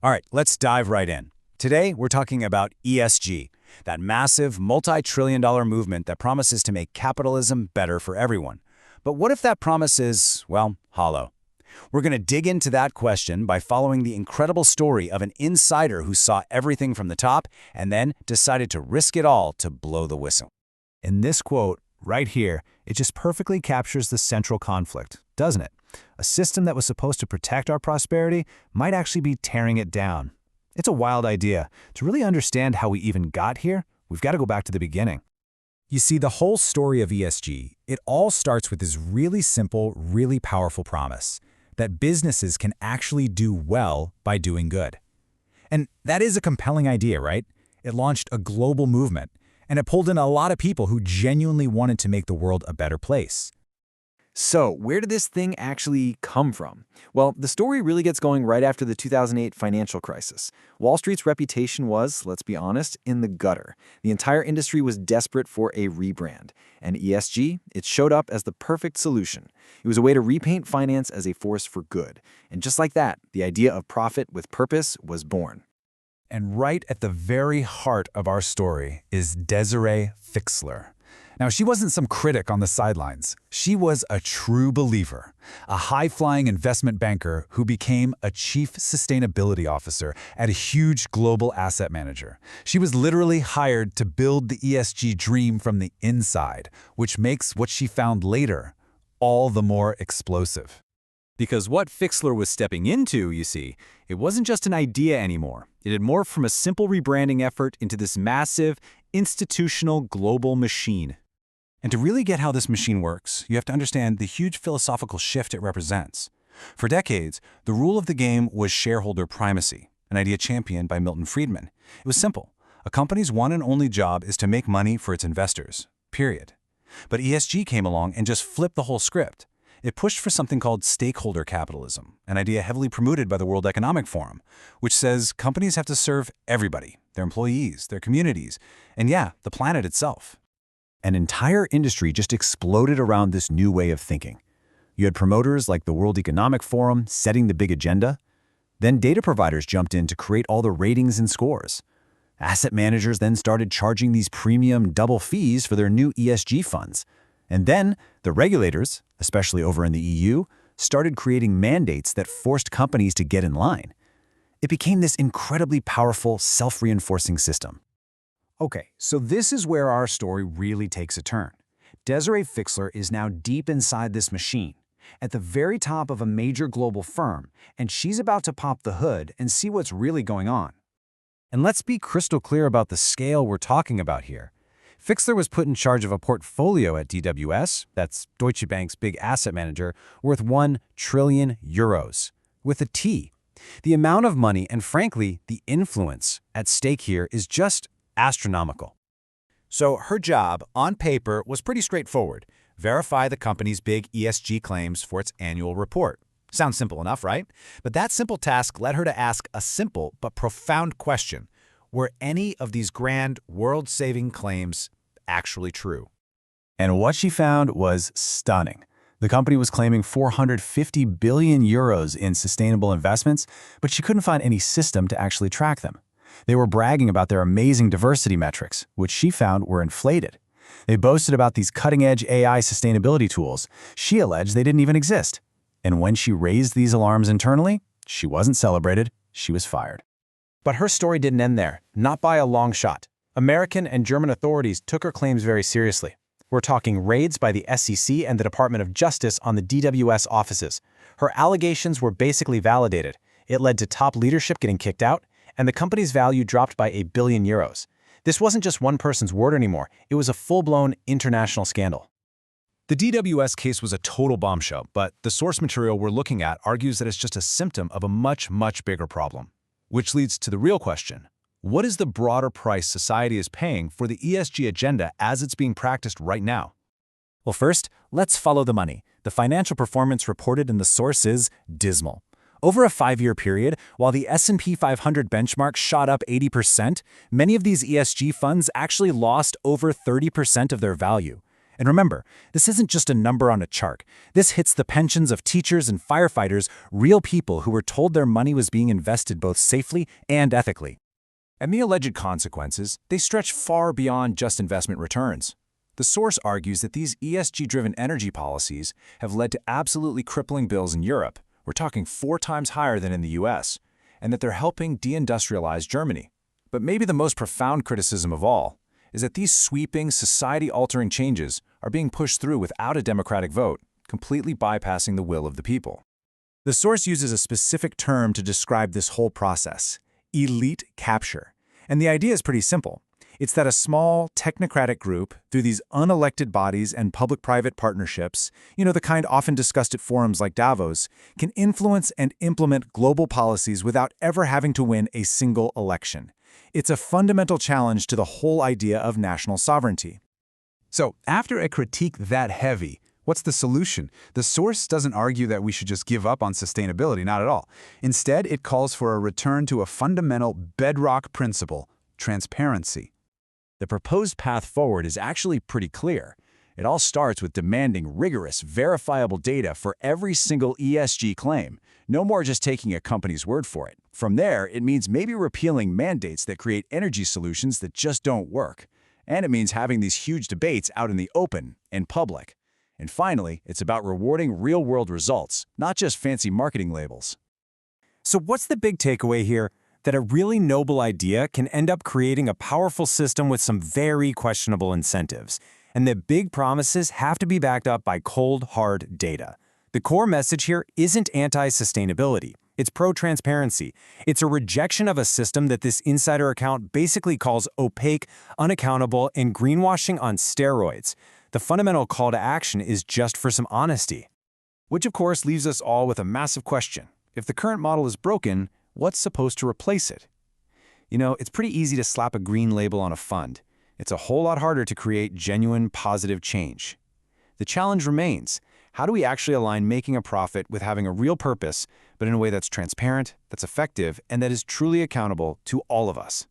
All right, let's dive right in. Today, we're talking about ESG, that massive, multi-trillion-dollar movement that promises to make capitalism better for everyone. But what if that promise is, well, hollow? We're going to dig into that question by following the incredible story of an insider who saw everything from the top and then decided to risk it all to blow the whistle. In this quote, right here, it just perfectly captures the central conflict, doesn't it? A system that was supposed to protect our prosperity might actually be tearing it down. It's a wild idea. To really understand how we even got here, we've got to go back to the beginning. You see, the whole story of ESG, it all starts with this really simple, really powerful promise that businesses can actually do well by doing good. And that is a compelling idea, right? It launched a global movement, and it pulled in a lot of people who genuinely wanted to make the world a better place. So, where did this thing actually come from? Well, the story really gets going right after the 2008 financial crisis. Wall Street's reputation was, let's be honest, in the gutter. The entire industry was desperate for a rebrand. And ESG, it showed up as the perfect solution. It was a way to repaint finance as a force for good. And just like that, the idea of profit with purpose was born. And right at the very heart of our story is Desiree Fixler. Now, she wasn't some critic on the sidelines. She was a true believer, a high-flying investment banker who became a chief sustainability officer at a huge global asset manager. She was literally hired to build the ESG dream from the inside, which makes what she found later all the more explosive. Because what Fixler was stepping into, you see, it wasn't just an idea anymore. It had morphed from a simple rebranding effort into this massive, institutional global machine. And to really get how this machine works, you have to understand the huge philosophical shift it represents. For decades, the rule of the game was shareholder primacy, an idea championed by Milton Friedman. It was simple. A company's one and only job is to make money for its investors, period. But ESG came along and just flipped the whole script. It pushed for something called stakeholder capitalism, an idea heavily promoted by the World Economic Forum, which says companies have to serve everybody, their employees, their communities, and yeah, the planet itself. An entire industry just exploded around this new way of thinking. You had promoters like the World Economic Forum setting the big agenda. Then data providers jumped in to create all the ratings and scores. Asset managers then started charging these premium double fees for their new ESG funds. And then the regulators, especially over in the EU, started creating mandates that forced companies to get in line. It became this incredibly powerful, self-reinforcing system. Okay, so this is where our story really takes a turn. Desiree Fixler is now deep inside this machine, at the very top of a major global firm, and she's about to pop the hood and see what's really going on. And let's be crystal clear about the scale we're talking about here. Fixler was put in charge of a portfolio at DWS, that's Deutsche Bank's big asset manager, worth €1 trillion, with a T. The amount of money and, frankly, the influence at stake here is just astronomical. So her job, on paper, was pretty straightforward. Verify the company's big ESG claims for its annual report. Sounds simple enough, right? But that simple task led her to ask a simple but profound question. Were any of these grand, world-saving claims actually true? And what she found was stunning. The company was claiming €450 billion in sustainable investments, but she couldn't find any system to actually track them. They were bragging about their amazing diversity metrics, which she found were inflated. They boasted about these cutting-edge AI sustainability tools. She alleged they didn't even exist. And when she raised these alarms internally, she wasn't celebrated, she was fired. But her story didn't end there, not by a long shot. American and German authorities took her claims very seriously. We're talking raids by the SEC and the Department of Justice on the DWS offices. Her allegations were basically validated. It led to top leadership getting kicked out, and the company's value dropped by €1 billion. This wasn't just one person's word anymore. It was a full-blown international scandal. The DWS case was a total bombshell, but the source material we're looking at argues that it's just a symptom of a much, much bigger problem. Which leads to the real question. What is the broader price society is paying for the ESG agenda as it's being practiced right now? Well, first, let's follow the money. The financial performance reported in the source is dismal. Over a 5-year period, while the S&P 500 benchmark shot up 80%, many of these ESG funds actually lost over 30% of their value. And remember, this isn't just a number on a chart. This hits the pensions of teachers and firefighters, real people who were told their money was being invested both safely and ethically. And the alleged consequences, they stretch far beyond just investment returns. The source argues that these ESG-driven energy policies have led to absolutely crippling bills in Europe. We're talking 4 times higher than in the US, and that they're helping deindustrialize Germany. But maybe the most profound criticism of all is that these sweeping, society-altering changes are being pushed through without a democratic vote, completely bypassing the will of the people. The source uses a specific term to describe this whole process: elite capture. And the idea is pretty simple. It's that a small, technocratic group, through these unelected bodies and public-private partnerships, the kind often discussed at forums like Davos, can influence and implement global policies without ever having to win a single election. It's a fundamental challenge to the whole idea of national sovereignty. So, after a critique that heavy, what's the solution? The source doesn't argue that we should just give up on sustainability, not at all. Instead, it calls for a return to a fundamental bedrock principle: transparency. The proposed path forward is actually pretty clear. It all starts with demanding rigorous, verifiable data for every single ESG claim. No more just taking a company's word for it. From there, it means maybe repealing mandates that create energy solutions that just don't work. And it means having these huge debates out in the open, in public. And finally, it's about rewarding real-world results, not just fancy marketing labels. So what's the big takeaway here? That a really noble idea can end up creating a powerful system with some very questionable incentives, and that big promises have to be backed up by cold, hard data. The core message here isn't anti-sustainability. It's pro-transparency. It's a rejection of a system that this insider account basically calls opaque, unaccountable, and greenwashing on steroids. The fundamental call to action is just for some honesty. Which, of course, leaves us all with a massive question. If the current model is broken, what's supposed to replace it? It's pretty easy to slap a green label on a fund. It's a whole lot harder to create genuine, positive change. The challenge remains: how do we actually align making a profit with having a real purpose, but in a way that's transparent, that's effective, and that is truly accountable to all of us?